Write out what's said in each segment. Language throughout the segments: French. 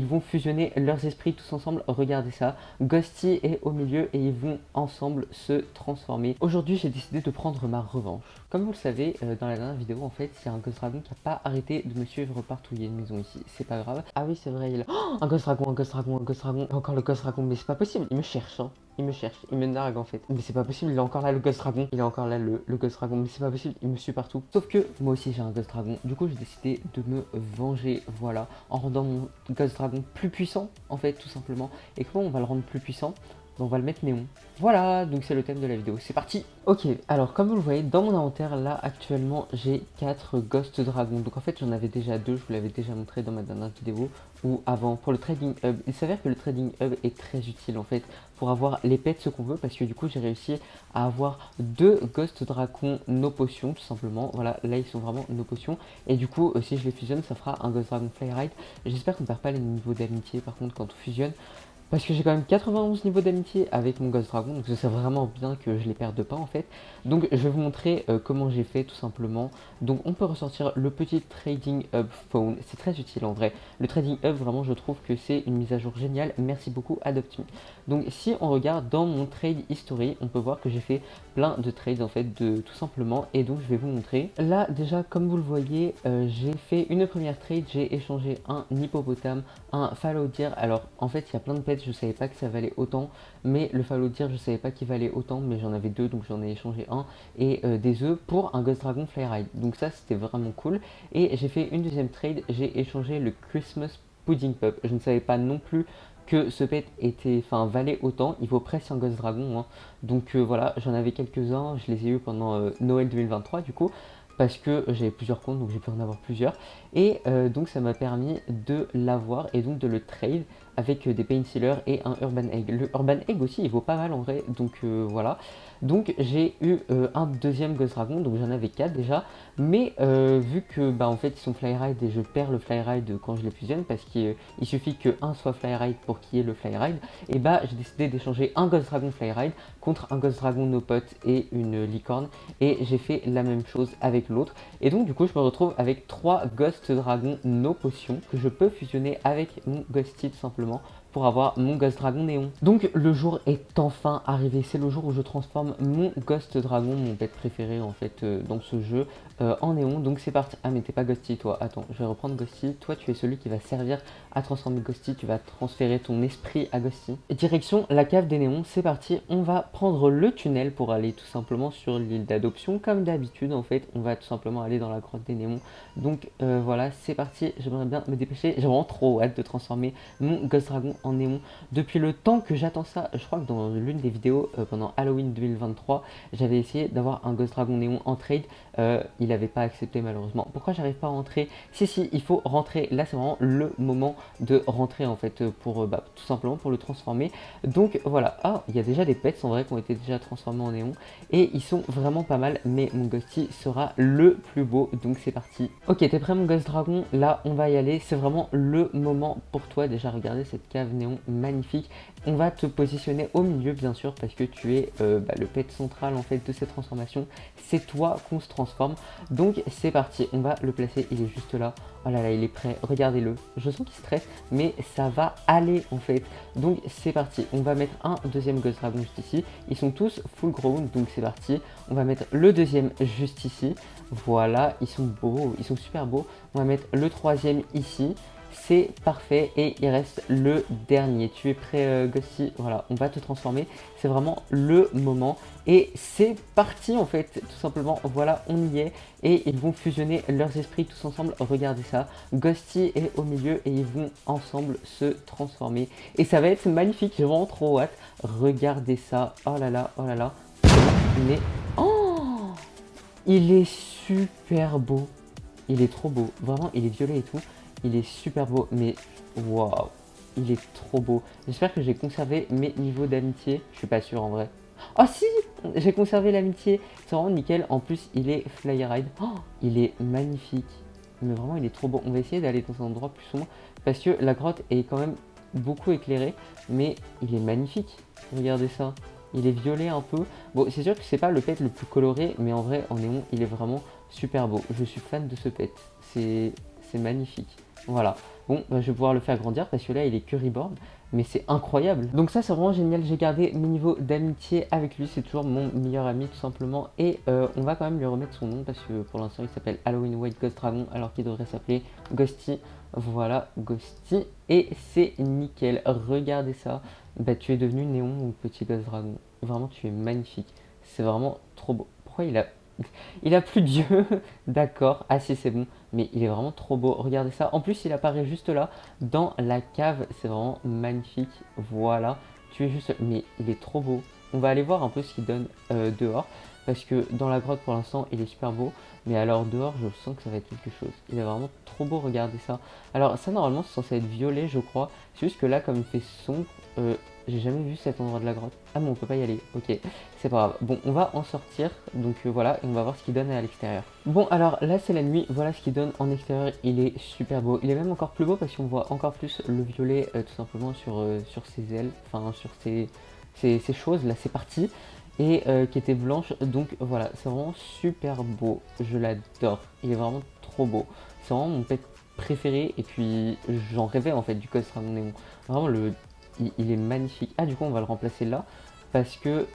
ils vont fusionner leurs esprits tous ensemble, regardez ça. Ghosty est au milieu et ils vont ensemble se transformer. Aujourd'hui, j'ai décidé de prendre ma revanche. Comme vous le savez, dans la dernière vidéo, en fait, il y a un Ghost Dragon qui n'a pas arrêté de me suivre partout. Il y a une maison ici, c'est pas grave. Ah oui, c'est vrai, il a... Oh, un Ghost Dragon, un Ghost Dragon, un Ghost Dragon. Encore le Ghost Dragon, mais c'est pas possible, il me cherche, hein. Il me cherche, il me nargue en fait. Mais c'est pas possible, il est encore là le Ghost Dragon. Il est encore là le Ghost Dragon, mais c'est pas possible, il me suit partout. Sauf que moi aussi j'ai un Ghost Dragon. Du coup j'ai décidé de me venger, voilà, en rendant mon Ghost Dragon plus puissant en fait, tout simplement. Et comment on va le rendre plus puissant? On va le mettre néon. Voilà, donc c'est le thème de la vidéo, c'est parti. Ok, alors comme vous le voyez, dans mon inventaire, là, actuellement, j'ai 4 Ghost Dragons. Donc en fait, j'en avais déjà 2, je vous l'avais déjà montré dans ma dernière vidéo, ou avant, pour le Trading Hub. Il s'avère que le Trading Hub est très utile, en fait, pour avoir les pets, ce qu'on veut, parce que du coup, j'ai réussi à avoir 2 Ghost Dragons no potions, tout simplement. Voilà, là, ils sont vraiment no potions. Et du coup, si je les fusionne, ça fera un Ghost Dragon Flyride. J'espère qu'on ne perd pas les niveaux d'amitié, par contre, quand on fusionne. Parce que j'ai quand même 91 niveaux d'amitié avec mon Ghost Dragon, donc c'est vraiment bien que je les perde pas en fait. Donc je vais vous montrer comment j'ai fait tout simplement. Donc on peut ressortir le petit Trading Hub Phone, c'est très utile en vrai. Le Trading Hub, vraiment je trouve que c'est une mise à jour géniale, merci beaucoup Adopt Me. Donc si on regarde dans mon Trade History, on peut voir que j'ai fait plein de trades en fait, tout simplement. Et donc je vais vous montrer. Là déjà comme vous le voyez, j'ai fait une première trade, j'ai échangé un hippopotame, un fallow deer. Alors en fait il y a plein de pets, je savais pas que ça valait autant, mais le fallow deer je savais pas qu'il valait autant, mais j'en avais deux donc j'en ai échangé un, et des œufs pour un Ghost Dragon Flyride, donc ça c'était vraiment cool. Et j'ai fait une deuxième trade, j'ai échangé le Christmas Pudding Pup. Je ne savais pas non plus que ce pet valait autant, il vaut presque un Ghost Dragon, hein. Donc voilà, j'en avais quelques-uns, je les ai eu pendant Noël 2023 du coup, parce que j'avais plusieurs comptes, donc j'ai pu en avoir plusieurs. Et donc ça m'a permis de l'avoir et donc de le trade avec des painkillers et un Urban Egg. Le Urban Egg aussi, il vaut pas mal en vrai, donc voilà. Donc j'ai eu un deuxième Ghost Dragon, donc j'en avais 4 déjà. Mais vu que en fait ils sont Flyride et je perds le Flyride quand je les fusionne, parce qu'il suffit que un soit Flyride pour qu'il y ait le Flyride, et j'ai décidé d'échanger un Ghost Dragon Flyride contre un Ghost Dragon No Pot et une licorne. Et j'ai fait la même chose avec l'autre. Et donc du coup je me retrouve avec 3 Ghost Dragon No Potion que je peux fusionner avec mon Ghosty tout simplement pour avoir mon Ghost Dragon Néon. Donc le jour est enfin arrivé, c'est le jour où je transforme mon Ghost Dragon, mon pet préféré en fait dans ce jeu, en Néon. Donc c'est parti. Ah mais t'es pas Ghosty toi, attends, je vais reprendre Ghosty. Toi tu es celui qui va servir à transformer Ghosty, tu vas transférer ton esprit à Ghosty. Direction la cave des Néons, c'est parti, on va prendre le tunnel pour aller tout simplement sur l'île d'adoption. Comme d'habitude en fait, on va tout simplement aller dans la grotte des Néons. Donc voilà, c'est parti, j'aimerais bien me dépêcher, j'ai vraiment trop hâte de transformer mon Ghost Dragon en Néon. Depuis le temps que j'attends ça, je crois que dans l'une des vidéos pendant Halloween 2023, j'avais essayé d'avoir un Ghost Dragon Néon en trade, il n'avait pas accepté malheureusement. Pourquoi j'arrive pas à rentrer? Si, il faut rentrer, là c'est vraiment le moment de rentrer en fait, pour tout simplement pour le transformer. Donc voilà, ah, il y a déjà des pets en vrai qui ont été déjà transformés en Néon, et ils sont vraiment pas mal, mais mon Ghosty sera le plus beau, donc c'est parti. Ok, t'es prêt mon Ghost Dragon? Là on va y aller, c'est vraiment le moment pour toi. Déjà regardez cette cave Néon magnifique. On va te positionner au milieu bien sûr parce que tu es le pet central en fait de cette transformation. C'est toi qu'on se transforme. Donc c'est parti, on va le placer, il est juste là. Oh là là, il est prêt, regardez-le. Je sens qu'il stresse, mais ça va aller en fait. Donc c'est parti, on va mettre un deuxième Ghost Dragon juste ici. Ils sont tous full grown, donc c'est parti. On va mettre le deuxième juste ici. Voilà, ils sont beaux, ils sont super beaux. On va mettre le troisième ici. C'est parfait et il reste le dernier. Tu es prêt Ghosty? Voilà, on va te transformer. C'est vraiment le moment. Et c'est parti en fait, tout simplement. Voilà, on y est. Et ils vont fusionner leurs esprits tous ensemble. Regardez ça. Ghosty est au milieu et ils vont ensemble se transformer. Et ça va être magnifique, j'ai vraiment trop hâte. Regardez ça. Oh là là, oh là là. Mais... Oh, il est super beau. Il est trop beau. Vraiment, il est violet et tout. Il est super beau, mais waouh, il est trop beau. J'espère que j'ai conservé mes niveaux d'amitié. Je suis pas sûr en vrai. Oh si, j'ai conservé l'amitié. C'est vraiment nickel. En plus, il est Flyride. Oh, il est magnifique. Mais vraiment, il est trop beau. On va essayer d'aller dans un endroit plus sombre parce que la grotte est quand même beaucoup éclairée. Mais il est magnifique. Regardez ça. Il est violet un peu. Bon, c'est sûr que c'est pas le pet le plus coloré, mais en vrai, en néon, il est vraiment super beau. Je suis fan de ce pet. C'est magnifique. Voilà, Bon, bah, je vais pouvoir le faire grandir parce que là il est que reborn, mais c'est incroyable. Donc ça c'est vraiment génial, j'ai gardé mes niveaux d'amitié avec lui, c'est toujours mon meilleur ami tout simplement. Et on va quand même lui remettre son nom parce que pour l'instant il s'appelle Halloween White Ghost Dragon alors qu'il devrait s'appeler Ghosty. Voilà, Ghosty. Et c'est nickel, regardez ça. Bah tu es devenu Néon mon petit Ghost Dragon. Vraiment tu es magnifique, c'est vraiment trop beau. Pourquoi il a plus d'yeux? D'accord, ah si c'est bon, mais il est vraiment trop beau, regardez ça. En plus il apparaît juste là, dans la cave, c'est vraiment magnifique, voilà. Tu es juste, mais il est trop beau. On va aller voir un peu ce qu'il donne dehors, parce que dans la grotte pour l'instant il est super beau, mais alors dehors je sens que ça va être quelque chose. Il est vraiment trop beau, regardez ça. Alors ça normalement c'est censé être violet je crois, c'est juste que là comme il fait sombre, j'ai jamais vu cet endroit de la grotte. Ah mais on peut pas y aller, ok, c'est pas grave. Bon, on va en sortir, donc voilà, et on va voir ce qu'il donne à l'extérieur. Bon, alors là c'est la nuit, voilà ce qu'il donne en extérieur, il est super beau. Il est même encore plus beau parce qu'on voit encore plus le violet tout simplement sur ses ailes, enfin sur ces choses, là, ces parties, et qui étaient blanches. Donc voilà, c'est vraiment super beau, je l'adore, il est vraiment trop beau. C'est vraiment mon pet préféré, et puis j'en rêvais en fait du Ghost Dragon Néon. Vraiment il est magnifique. Ah du coup on va le remplacer là parce que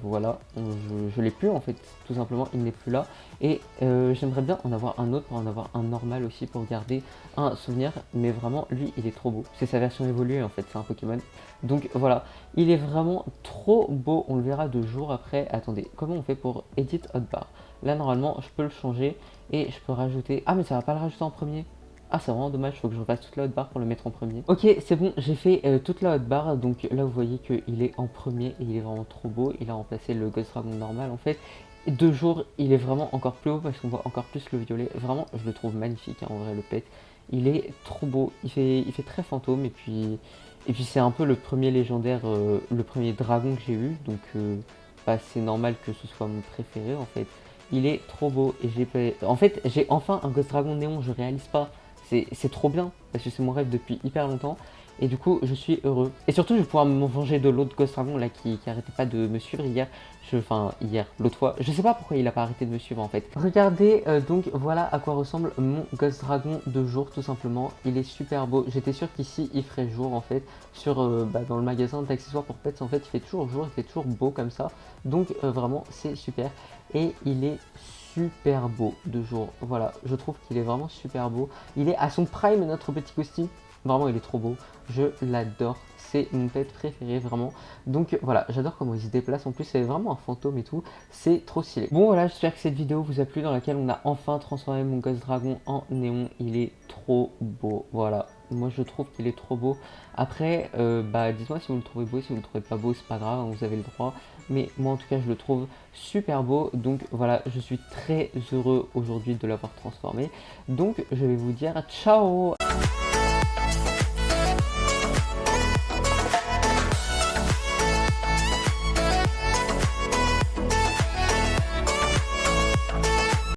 voilà, je l'ai plus en fait, tout simplement il n'est plus là. Et j'aimerais bien en avoir un autre pour en avoir un normal aussi pour garder un souvenir. Mais vraiment lui il est trop beau, c'est sa version évoluée en fait, c'est un Pokémon. Donc voilà, il est vraiment trop beau, on le verra 2 jours après. Attendez, comment on fait pour edit hotbar? Là normalement je peux le changer et je peux rajouter, ah mais ça va pas le rajouter en premier. Ah c'est vraiment dommage, il faut que je refasse toute la hotbar pour le mettre en premier. Ok c'est bon, j'ai fait toute la hotbar, donc là vous voyez qu'il est en premier et il est vraiment trop beau. Il a remplacé le Ghost Dragon normal en fait. 2 jours il est vraiment encore plus haut parce qu'on voit encore plus le violet. Vraiment je le trouve magnifique hein, en vrai le pet. Il est trop beau, il fait très fantôme et puis c'est un peu le premier légendaire, le premier dragon que j'ai eu. Donc bah, c'est normal que ce soit mon préféré en fait. Il est trop beau et en fait j'ai enfin un Ghost Dragon Néon, je réalise pas. C'est trop bien, parce que c'est mon rêve depuis hyper longtemps. Et du coup, je suis heureux. Et surtout, je vais pouvoir me venger de l'autre Ghost Dragon là qui arrêtait pas de me suivre hier. Enfin, hier, l'autre fois. Je sais pas pourquoi il a pas arrêté de me suivre en fait. Regardez, donc voilà à quoi ressemble mon Ghost Dragon de jour, tout simplement. Il est super beau. J'étais sûr qu'ici, il ferait jour en fait. Dans le magasin d'accessoires pour pets, en fait, il fait toujours jour, il fait toujours beau comme ça. Donc vraiment, c'est super. Et il est super beau de jour. Voilà, je trouve qu'il est vraiment super beau. Il est à son prime, notre petit costume. Vraiment, il est trop beau. Je l'adore. C'est mon pet préféré, vraiment. Donc voilà, j'adore comment il se déplace. En plus, c'est vraiment un fantôme et tout. C'est trop stylé. Bon, voilà, j'espère que cette vidéo vous a plu, dans laquelle on a enfin transformé mon Ghost Dragon en néon. Il est trop beau. Voilà. Moi, je trouve qu'il est trop beau. Après, bah, dites-moi si vous le trouvez beau. Si vous le trouvez pas beau, c'est pas grave, hein, vous avez le droit. Mais moi, en tout cas, je le trouve super beau. Donc voilà, je suis très heureux aujourd'hui de l'avoir transformé. Donc, je vais vous dire ciao!